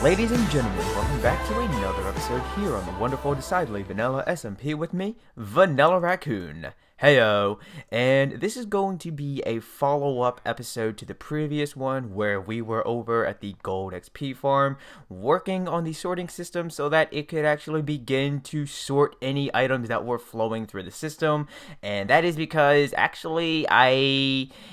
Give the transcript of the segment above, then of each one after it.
Ladies and gentlemen, welcome back to another episode here on the wonderful, decidedly vanilla SMP with me, Vanillaraccoon. Heyo, and this is going to be a follow-up episode to the previous one where we were over at the Gold XP farm working on the sorting system so that it could actually begin to sort any items that were flowing through the system. And that is because actually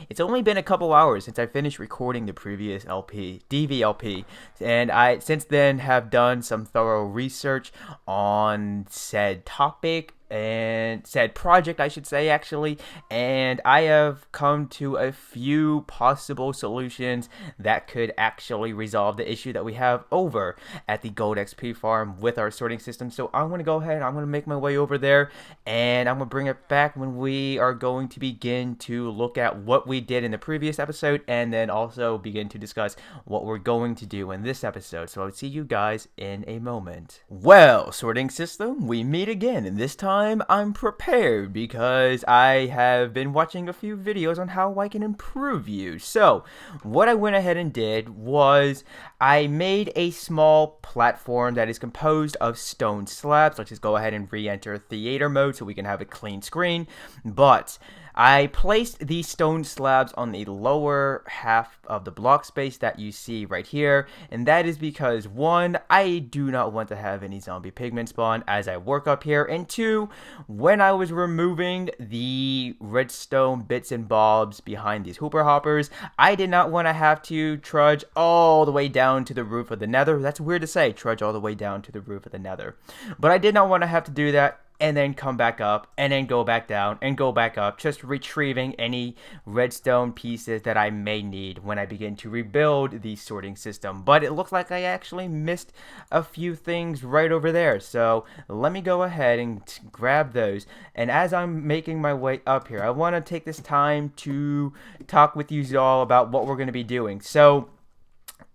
it's only been a couple hours since I finished recording the previous DVLP, and I since then have done some thorough research on said topic and said project, I should say, actually, and I have come to a few possible solutions that could actually resolve the issue that we have over at the Gold XP farm with our sorting system. So I'm going to go ahead, I'm going to make my way over there, and I'm going to bring it back when we are going to begin to look at what we did in the previous episode, and then also begin to discuss what we're going to do in this episode. So I'll see you guys in a moment. Well, sorting system, we meet again, and this time I'm prepared because I have been watching a few videos on how I can improve you. So what I went ahead and did was I made a small platform that is composed of stone slabs. Let's just go ahead and re-enter theater mode so we can have a clean screen. But I placed these stone slabs on the lower half of the block space that you see right here, and that is because, one, I do not want to have any zombie pigmen spawn as I work up here, and two, when I was removing the redstone bits and bobs behind these hooper hoppers, I did not want to have to trudge all the way down to the roof of the nether. That's weird to say, trudge all the way down to the roof of the nether, but I did not want to have to do that and then come back up, and then go back down, and go back up, just retrieving any redstone pieces that I may need when I begin to rebuild the sorting system. But it looks like I actually missed a few things right over there, so let me go ahead and grab those. And as I'm making my way up here, I want to take this time to talk with you all about what we're going to be doing. So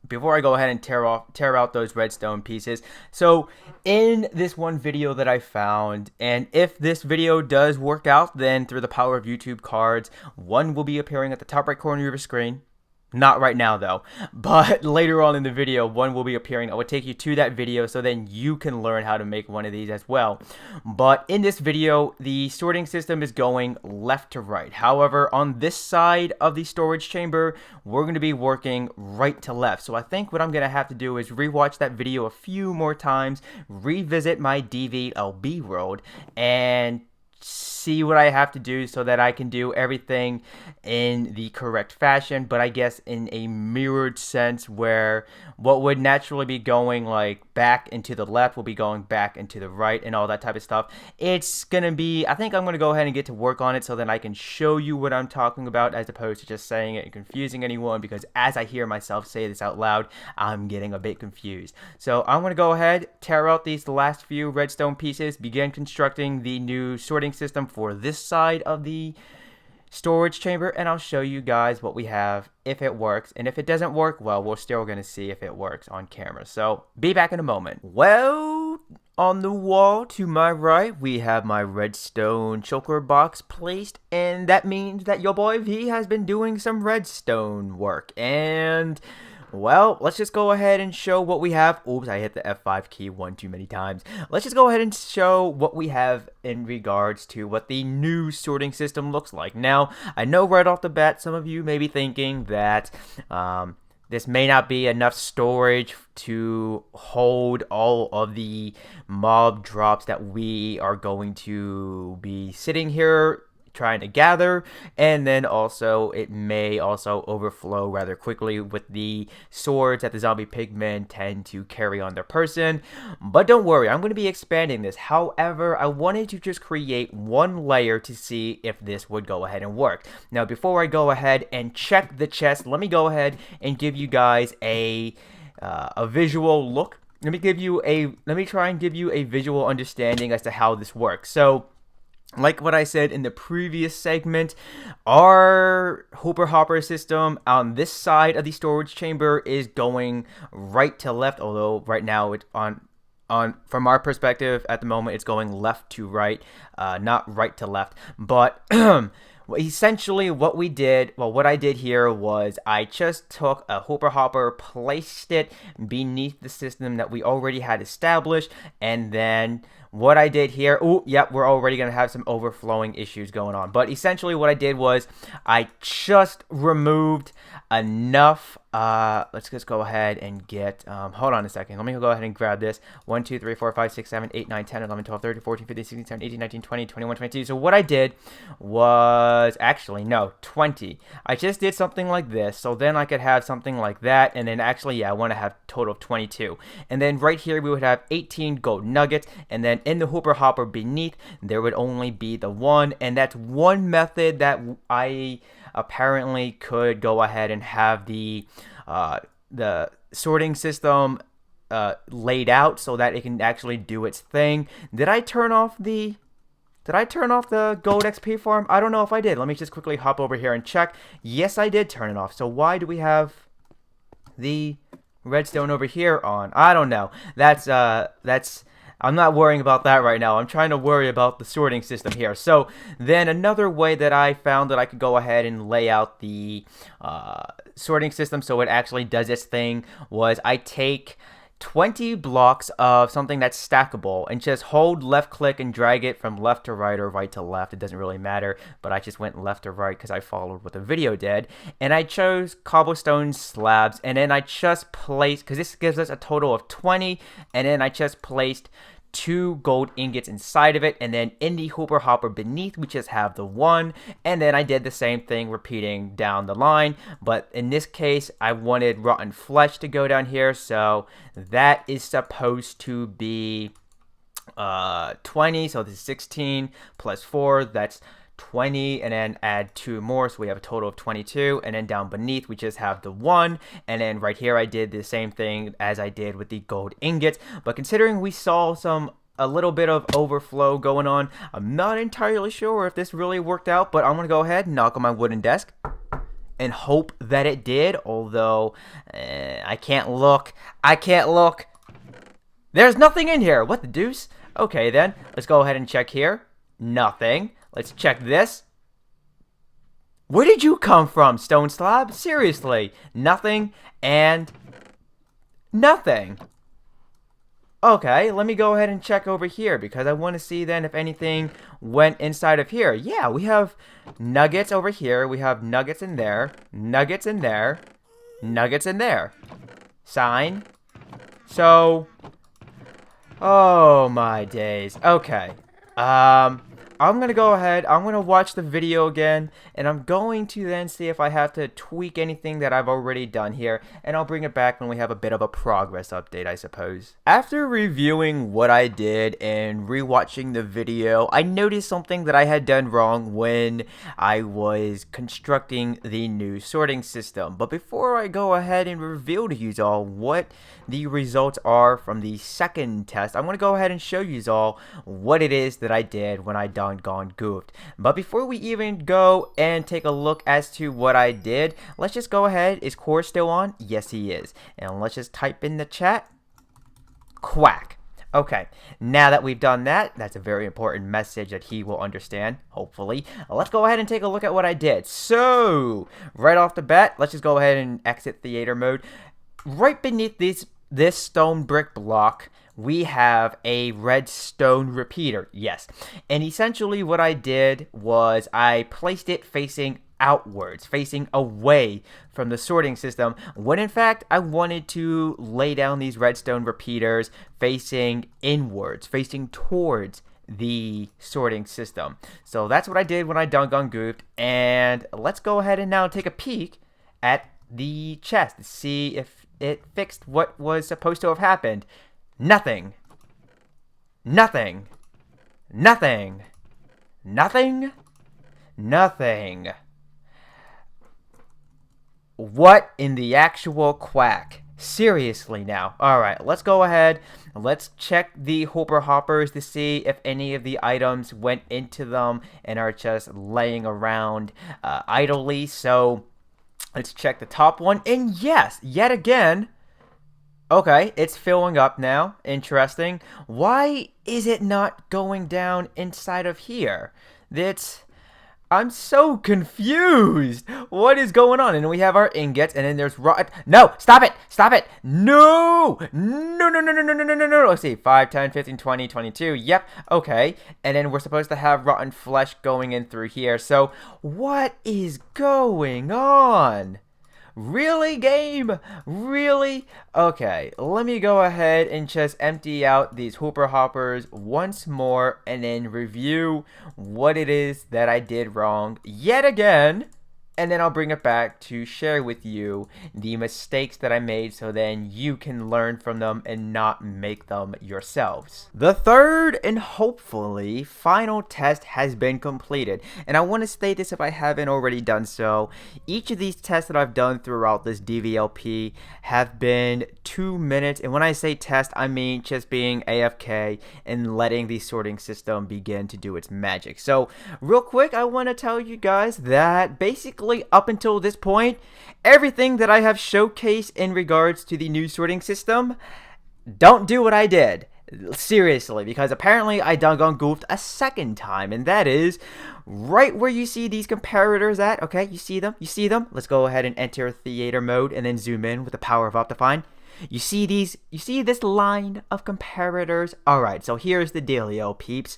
before I go ahead and tear out those redstone pieces, so in this one video that I found, and if this video does work out, then through the power of YouTube cards, one will be appearing at the top right corner of your screen. Not right now though, but later on in the video, one will be appearing. I will take you to that video so then you can learn how to make one of these as well. But in this video, the sorting system is going left to right. However, on this side of the storage chamber, we're going to be working right to left. So I think what I'm going to have to do is rewatch that video a few more times, revisit my DVLB world, and see what I have to do so that I can do everything in the correct fashion, but I guess in a mirrored sense where what would naturally be going like back into the left will be going back into the right and all that type of stuff. It's gonna be, I think I'm gonna go ahead and get to work on it so that I can show you what I'm talking about as opposed to just saying it and confusing anyone, because as I hear myself say this out loud, I'm getting a bit confused. So I'm gonna go ahead, tear out these last few redstone pieces, begin constructing the new sorting system for this side of the storage chamber, and I'll show you guys what we have if it works. And if it doesn't work, well, we're still going to see if it works on camera. So be back in a moment. Well, on the wall to my right, we have my redstone choker box placed, and that means that your boy V has been doing some redstone work. And well, let's just go ahead and show what we have. Oops, I hit the F5 key one too many times. Let's just go ahead and show what we have in regards to what the new sorting system looks like. Now, I know right off the bat, some of you may be thinking that this may not be enough storage to hold all of the mob drops that we are going to be sitting here trying to gather, and then also it may also overflow rather quickly with the swords that the zombie pigmen tend to carry on their person. But don't worry, I'm going to be expanding this. However, I wanted to just create one layer to see if this would go ahead and work. Now, before I go ahead and check the chest, let me go ahead and give you guys a visual look let me try and give you a visual understanding as to how this works. So, like what I said in the previous segment, our Hooper Hopper system on this side of the storage chamber is going right to left, although right now it's on from our perspective at the moment it's going left to right, not right to left. But essentially what I did here was I just took a Hooper Hopper, placed it beneath the system that we already had established, and then what I did here, we're already going to have some overflowing issues going on. But essentially what I did was I just removed enough. Let's just go ahead and get, hold on a second. Let me go ahead and grab this. 1, 2, 3, 4, 5, 6, 7, 8, 9, 10, 11, 12, 13, 14, 15, 16, 17, 18, 19, 20, 21, 22. So what I did was, actually, no, 20. I just did something like this. So then I could have something like that. And then actually, yeah, I want to have a total of 22. And then right here, we would have 18 gold nuggets. And then in the Hooper Hopper beneath, there would only be the 1. And that's one method that I apparently could go ahead and have the sorting system laid out so that it can actually do its thing. Did I turn off the gold XP farm? I don't know if I did. Let me just quickly hop over here and check. Yes, I did turn it off. So why do we have the redstone over here on? I don't know. That's I'm not worrying about that right now. I'm trying to worry about the sorting system here. So then another way that I found that I could go ahead and lay out the sorting system so it actually does its thing was I take 20 blocks of something that's stackable and just hold left click and drag it from left to right or right to left. It doesn't really matter, but I just went left to right because I followed what the video did. And I chose cobblestone slabs, and then I just placed, because this gives us a total of 20, and then I just placed 2 gold ingots inside of it, and then in the Hooper Hopper beneath we just have the 1, and then I did the same thing repeating down the line. But in this case I wanted rotten flesh to go down here, so that is supposed to be 20, so this is 16 plus 4, that's 20, and then add 2 more, so we have a total of 22. And then down beneath we just have the 1, and then right here I did the same thing as I did with the gold ingots. But considering we saw a little bit of overflow going on, I'm not entirely sure if this really worked out, but I'm gonna go ahead and knock on my wooden desk and hope that it did, although I can't look. There's nothing in here. What the deuce? Okay, then let's go ahead and check here. Nothing. Let's check this. Where did you come from, stone slab? Seriously. Nothing and nothing. Okay, let me go ahead and check over here because I want to see then if anything went inside of here. Yeah, we have nuggets over here. We have nuggets in there. Nuggets in there. Nuggets in there. Sign. So, oh my days. Okay. I'm going to go ahead, I'm going to watch the video again, and I'm going to then see if I have to tweak anything that I've already done here, and I'll bring it back when we have a bit of a progress update, I suppose. After reviewing what I did and rewatching the video, I noticed something that I had done wrong when I was constructing the new sorting system. But before I go ahead and reveal to you all what the results are from the second test, I'm going to go ahead and show you all what it is that I did when I done gone goofed. But before we even go and take a look as to what I did, let's just go ahead. Is Core still on? Yes, he is. And let's just type in the chat, quack. Okay, now that we've done that, that's a very important message that he will understand, hopefully. Let's go ahead and take a look at what I did. So, right off the bat, let's just go ahead and exit theater mode. Right beneath this stone brick block, we have a redstone repeater, yes. And essentially what I did was I placed it facing outwards, facing away from the sorting system, when in fact I wanted to lay down these redstone repeaters facing inwards, facing towards the sorting system. So that's what I did when I done goofed, and let's go ahead and now take a peek at the chest to see if it fixed what was supposed to have happened. Nothing. Nothing. Nothing. Nothing. Nothing. What in the actual quack Seriously now. Alright, let's go ahead. Let's check the hopper hoppers to see if any of the items went into them and are just laying around idly. So let's check the top one. And yes, yet again. Okay, it's filling up now. Interesting. Why is it not going down inside of here? I'm so confused. What is going on? And we have our ingots, and then there's rotten. No, stop it! Stop it! No! No, no, no, no, no, no, no, no, no. Let's see. 5, 10, 15, 20, 22. Yep. Okay. And then we're supposed to have rotten flesh going in through here. So, what is going on? Really, game? Really? Okay, let me go ahead and just empty out these hooper hoppers once more and then review what it is that I did wrong yet again. And then I'll bring it back to share with you the mistakes that I made so then you can learn from them and not make them yourselves. The third and hopefully final test has been completed. And I want to state this if I haven't already done so. Each of these tests that I've done throughout this DVLP have been 2 minutes. And when I say test, I mean just being AFK and letting the sorting system begin to do its magic. So real quick, I want to tell you guys that basically up until this point, everything that I have showcased in regards to the new sorting system, don't do what I did. Seriously, because apparently I doggone goofed a second time, and that is right where you see these comparators at. Okay, you see them? You see them? Let's go ahead and enter theater mode and then zoom in with the power of Optifine. You see this line of comparators? Alright, so here's the dealio, peeps.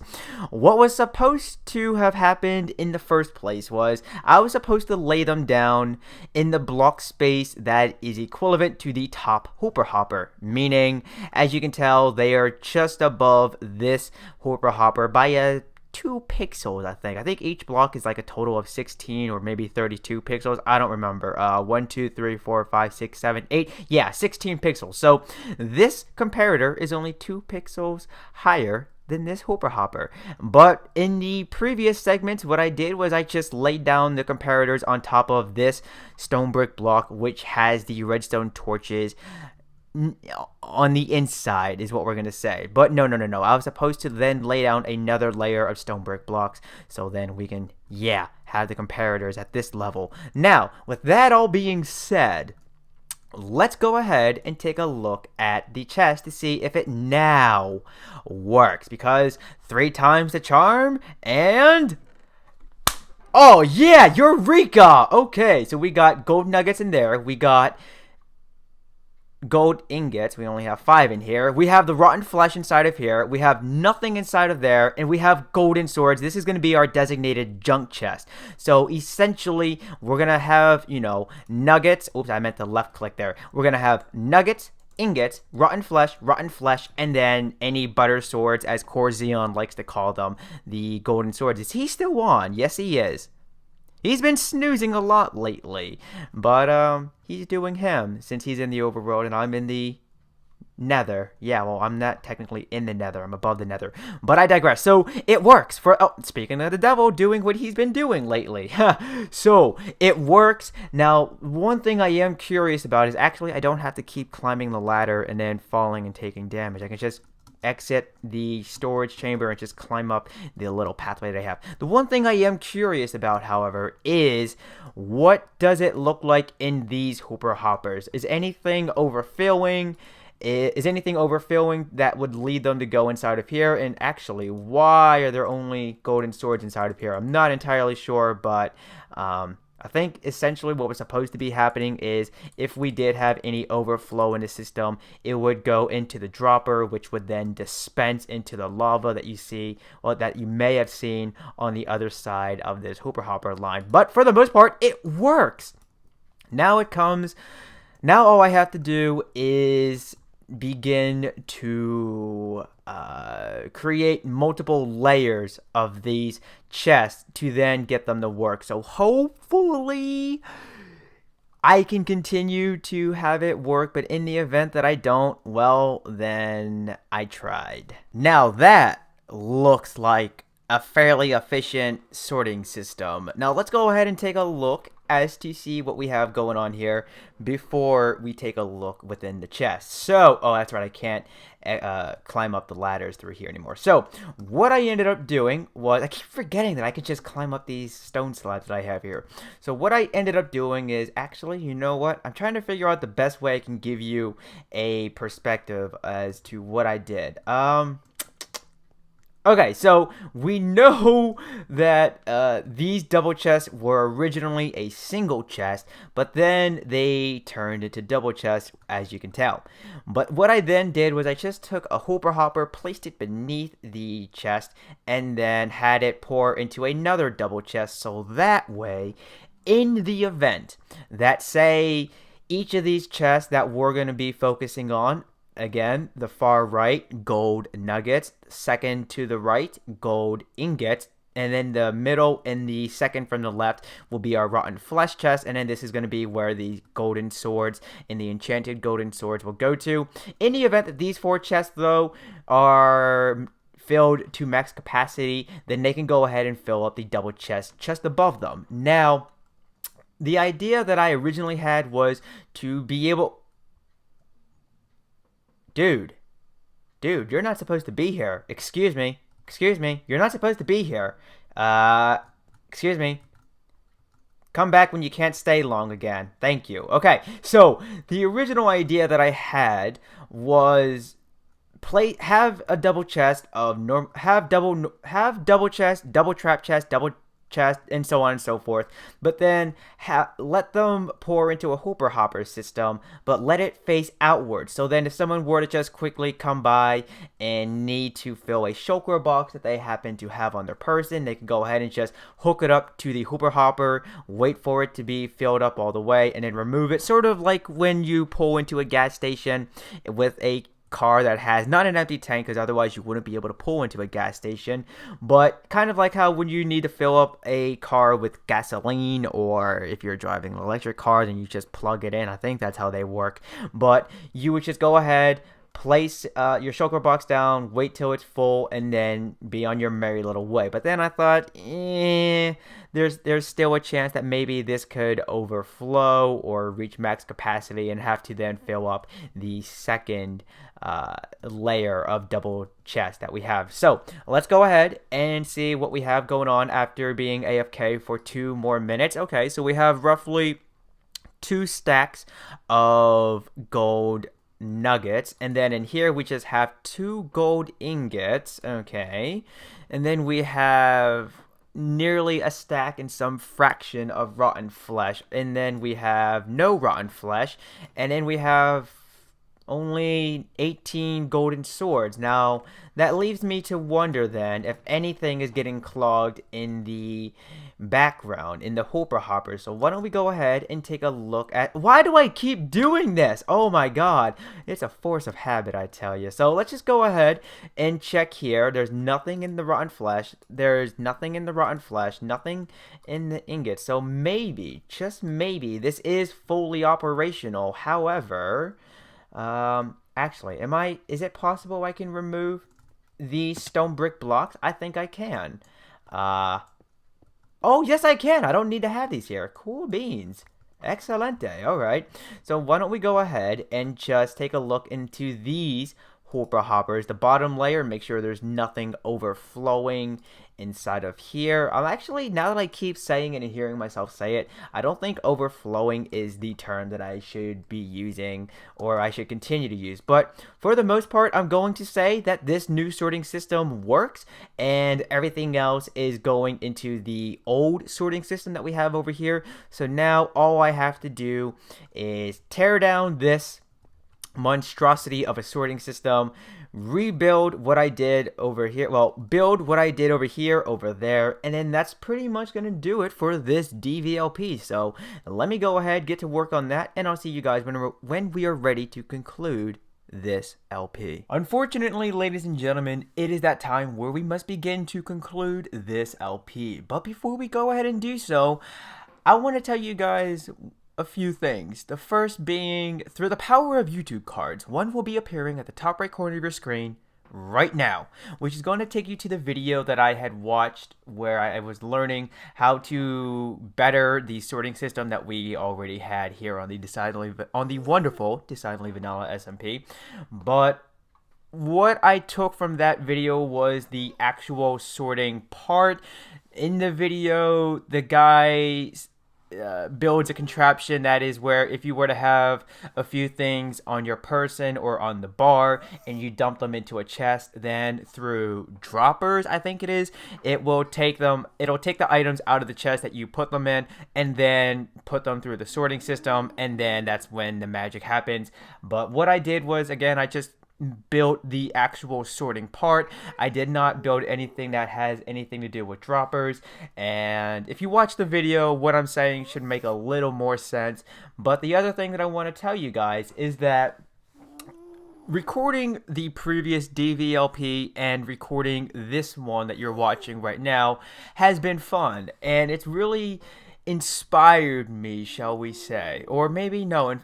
What was supposed to have happened in the first place was I was supposed to lay them down in the block space that is equivalent to the top hooper hopper. Meaning, as you can tell, they are just above this hooper hopper by a 2 pixels, I think. I think each block is like a total of 16 or maybe 32 pixels. I don't remember. 1, 2, 3, 4, 5, 6, 7, 8. Yeah, 16 pixels. So this comparator is only 2 pixels higher than this hooper hopper. But in the previous segments, what I did was I just laid down the comparators on top of this stone brick block, which has the redstone torches on the inside is what we're gonna say. But no, I was supposed to then lay down another layer of stone brick blocks so then we can have the comparators at this level. Now with that all being said, let's go ahead and take a look at the chest to see if it now works, because 3 times the charm and oh yeah, Eureka! Okay, so we got gold nuggets in there, we got gold ingots. We only have 5 in here. We have the rotten flesh inside of here. We have nothing inside of there. And we have golden swords. This is going to be our designated junk chest. So essentially, we're going to have, nuggets. Oops, I meant to left click there. We're going to have nuggets, ingots, rotten flesh, and then any butter swords, as Corzion likes to call them, the golden swords. Is he still on? Yes, he is. He's been snoozing a lot lately, but he's doing him since he's in the overworld and I'm in the nether. Yeah, well, I'm not technically in the nether. I'm above the nether. But I digress. So it works for, speaking of the devil doing what he's been doing lately. So it works. Now, one thing I am curious about is actually I don't have to keep climbing the ladder and then falling and taking damage. I can just exit the storage chamber and just climb up the little pathway that I have. The one thing I am curious about, however, is what does it look like in these hooper hoppers? Is anything overfilling? Is anything overfilling that would lead them to go inside of here? And actually, why are there only golden swords inside of here? I'm not entirely sure, but I think essentially what was supposed to be happening is if we did have any overflow in the system, it would go into the dropper, which would then dispense into the lava that you see, or that you may have seen on the other side of this hooper hopper line. But for the most part, it works. Now all I have to do is begin to create multiple layers of these chests to then get them to work. So hopefully I can continue to have it work, but in the event that I don't, well, then I tried. Now that looks like a fairly efficient sorting system. Now let's go ahead and take a look as to see what we have going on here before we take a look within the chest. So, oh, that's right, I can't climb up the ladders through here anymore. So, what I ended up doing was, I keep forgetting that I could just climb up these stone slabs that I have here. So, what I ended up doing is, actually, you know what? I'm trying to figure out the best way I can give you a perspective as to what I did. Okay, so we know that these double chests were originally a single chest, but then they turned into double chests, as you can tell. But what I then did was I just took a hooper hopper, placed it beneath the chest, and then had it pour into another double chest, so that way, in the event that, say, each of these chests that we're going to be focusing on, again, the far right, gold nuggets. Second to the right, gold ingots. And then the middle and the second from the left will be our rotten flesh chest. And then this is going to be where the golden swords and the enchanted golden swords will go to. In the event that these 4 chests, though, are filled to max capacity, then they can go ahead and fill up the double chest just above them. Now, the idea that I originally had was to be able... Dude, you're not supposed to be here. Excuse me, you're not supposed to be here. Excuse me. Come back when you can't stay long again. Thank you. Okay, so the original idea that I had was have a double chest of double chest, double trap chest, double chest, and so on and so forth, but then let them pour into a hooper hopper system, but let it face outward. So then if someone were to just quickly come by and need to fill a shulker box that they happen to have on their person, they can go ahead and just hook it up to the hooper hopper, wait for it to be filled up all the way, and then remove it, sort of like when you pull into a gas station with a car that has not an empty tank, because otherwise you wouldn't be able to pull into a gas station, but kind of like how when you need to fill up a car with gasoline, or if you're driving an electric car, then you just plug it in. I think that's how they work. But you would just go ahead, place your shulker box down, wait till it's full, and then be on your merry little way. But then I thought, there's still a chance that maybe this could overflow or reach max capacity and have to then fill up the second layer of double chest that we have. So let's go ahead and see what we have going on after being AFK for 2 more minutes. Okay, so we have roughly 2 stacks of gold nuggets, and then in here we just have 2 gold ingots. Okay, and then we have nearly a stack and some fraction of rotten flesh, and then we have no rotten flesh, and then we have only 18 golden swords. Now that leaves me to wonder then if anything is getting clogged in the background in the hooper hopper. So why don't we go ahead and take a look at... Why do I keep doing this? Oh my god, it's a force of habit, I tell you. So let's just go ahead and check here. There's nothing in the rotten flesh. There's nothing in the rotten flesh, nothing in the ingots. So maybe, just maybe, this is fully operational. However, actually, is it possible I can remove these stone brick blocks? I think I can. Oh, yes, I can. I don't need to have these here. Cool beans. Excelente. All right. So why don't we go ahead and just take a look into these hooper hoppers. The bottom layer, make sure there's nothing overflowing inside of here. I'm actually, now that I keep saying it and hearing myself say it, I don't think overflowing is the term that I should be using, or I should continue to use. But for the most part, I'm going to say that this new sorting system works, and everything else is going into the old sorting system that we have over here. So now all I have to do is tear down this monstrosity of a sorting system, rebuild what I did over here, well, build what I did over here, over there, and then that's pretty much going to do it for this DVLP. So let me go ahead, get to work on that, and I'll see you guys when we are ready to conclude this LP. Unfortunately, ladies and gentlemen, it is that time where we must begin to conclude this LP. But before we go ahead and do so, I want to tell you guys a few things. The first being, through the power of YouTube cards, one will be appearing at the top right corner of your screen right now, which is going to take you to the video that I had watched where I was learning how to better the sorting system that we already had here on the wonderful Decidedly Vanilla SMP. But what I took from that video was the actual sorting part. In the video, the guy builds a contraption that is where if you were to have a few things on your person or on the bar and you dump them into a chest, then through droppers, I think it is, it'll take the items out of the chest that you put them in and then put them through the sorting system, and then that's when the magic happens. But what I did was, again, I just built the actual sorting part. I did not build anything that has anything to do with droppers, and if you watch the video, what I'm saying should make a little more sense. But the other thing that I want to tell you guys is that recording the previous DVLP and recording this one that you're watching right now has been fun, and it's really inspired me, shall we say, or maybe no,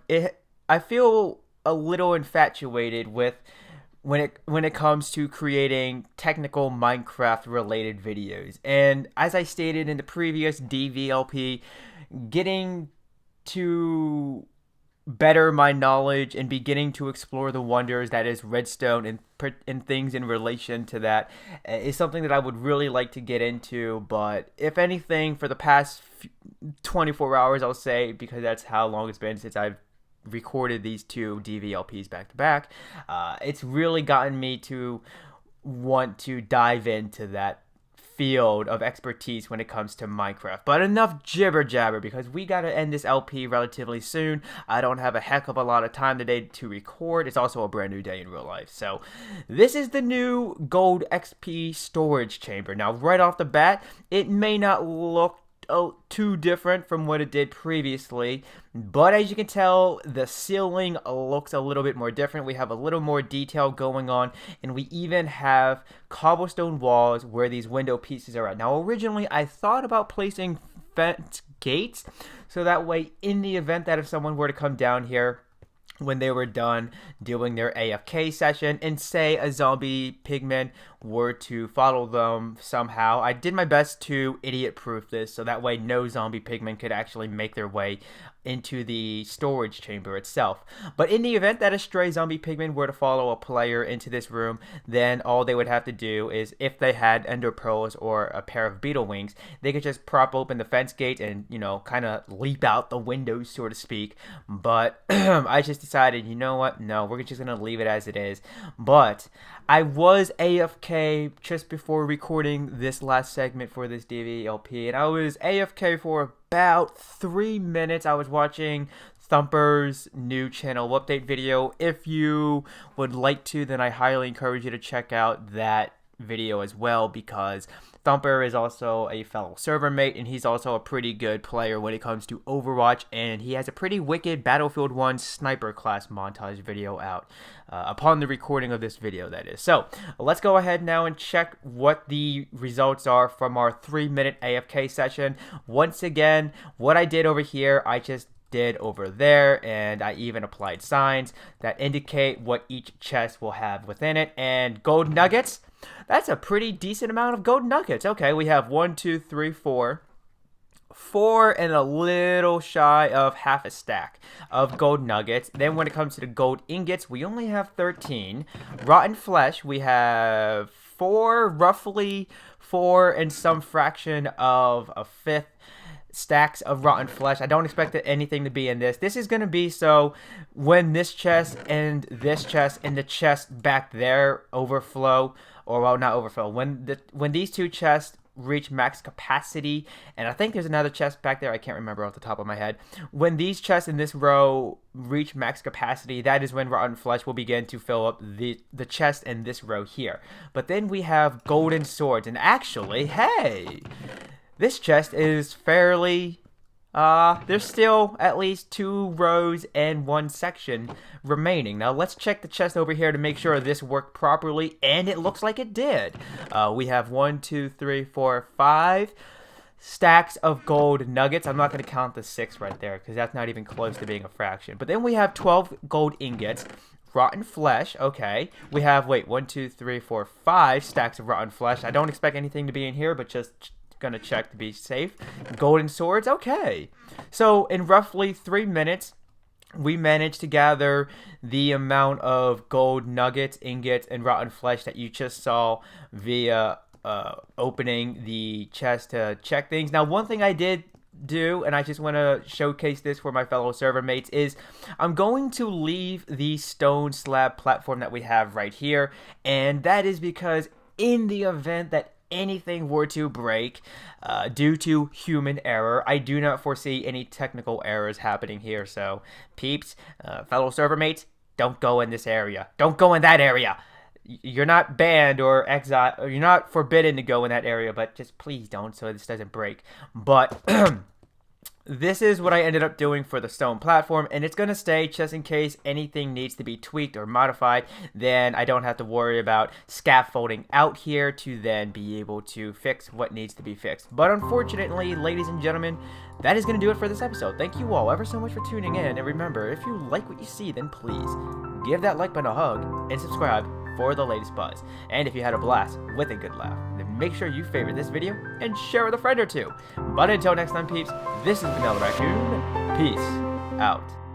I feel a little infatuated with when it comes to creating technical Minecraft related videos. And as I stated in the previous DVLP, getting to better my knowledge and beginning to explore the wonders that is redstone and things in relation to that is something that I would really like to get into. But if anything, for the past 24 hours, I'll say, because that's how long it's been since I've recorded these two DVLPs back to back, it's really gotten me to want to dive into that field of expertise when it comes to Minecraft. But enough jibber jabber, because we gotta end this LP relatively soon. I don't have a heck of a lot of time today to record. It's also a brand new day in real life. So this is the new gold XP storage chamber. Now right off the bat, it may not look too different from what it did previously, but as you can tell, the ceiling looks a little bit more different. We have a little more detail going on, and we even have cobblestone walls where these window pieces are at. Now originally I thought about placing fence gates, so that way in the event that if someone were to come down here when they were done doing their AFK session and say a zombie pigman were to follow them somehow, I did my best to idiot proof this so that way no zombie pigmen could actually make their way into the storage chamber itself. But in the event that a stray zombie pigman were to follow a player into this room, then all they would have to do is, if they had ender pearls or a pair of beetle wings, they could just prop open the fence gate and, you know, kind of leap out the window, so to speak. But I just decided, you know what, no, we're just gonna leave it as it is. But I was AFK just before recording this last segment for this DVLP, and I was AFK for about 3 minutes. I was watching Thumper's new channel update video. If you would like to, then I highly encourage you to check out that video as well, because Thumper is also a fellow server mate, and he's also a pretty good player when it comes to Overwatch, and he has a pretty wicked Battlefield 1 sniper class montage video out upon the recording of this video, that is. So let's go ahead now and check what the results are from our 3-minute AFK session. Once again, what I did over here, I just did over there, and I even applied signs that indicate what each chest will have within it. And gold nuggets, that's a pretty decent amount of gold nuggets. Okay, we have 1, 2, 3, 4 and a little shy of half a stack of gold nuggets. Then when it comes to the gold ingots, we only have 13. Rotten flesh, we have 4, roughly 4 and some fraction of a fifth stacks of rotten flesh. I don't expect anything to be in this. This is going to be so when this chest and this chest and the chest back there overflow, or well, not overflow, when these two chests reach max capacity, and I think there's another chest back there, I can't remember off the top of my head. When these chests in this row reach max capacity, that is when rotten flesh will begin to fill up the chest in this row here. But then we have golden swords, and actually, hey, this chest is fairly, there's still at least 2 rows and 1 section remaining. Now let's check the chest over here to make sure this worked properly, and it looks like it did. We have 1, 2, 3, 4, 5 stacks of gold nuggets. I'm not going to count the 6 right there because that's not even close to being a fraction. But then we have 12 gold ingots. rotten flesh. Okay. We have, wait, 1, 2, 3, 4, 5 stacks of rotten flesh. I don't expect anything to be in here, but just gonna check to be safe. Golden swords. Okay. So in roughly 3 minutes, we managed to gather the amount of gold nuggets, ingots, and rotten flesh that you just saw via opening the chest to check things. Now, one thing I did do, and I just want to showcase this for my fellow server mates, is I'm going to leave the stone slab platform that we have right here, and that is because in the event that anything were to break due to human error, I do not foresee any technical errors happening here. So peeps, fellow server mates, don't go in this area, don't go in that area. You're not banned or exiled, or you're not forbidden to go in that area, but just please don't, so this doesn't break. But this is what I ended up doing for the stone platform, and it's going to stay just in case anything needs to be tweaked or modified. Then I don't have to worry about scaffolding out here to then be able to fix what needs to be fixed. But unfortunately, ladies and gentlemen, that is going to do it for this episode. Thank you all ever so much for tuning in, and remember, if you like what you see, then please give that like button a hug and subscribe for the latest buzz. And if you had a blast with a good laugh, then make sure you favorite this video and share with a friend or two. But until next time, peeps, this is Vanillaraccoon. Peace out.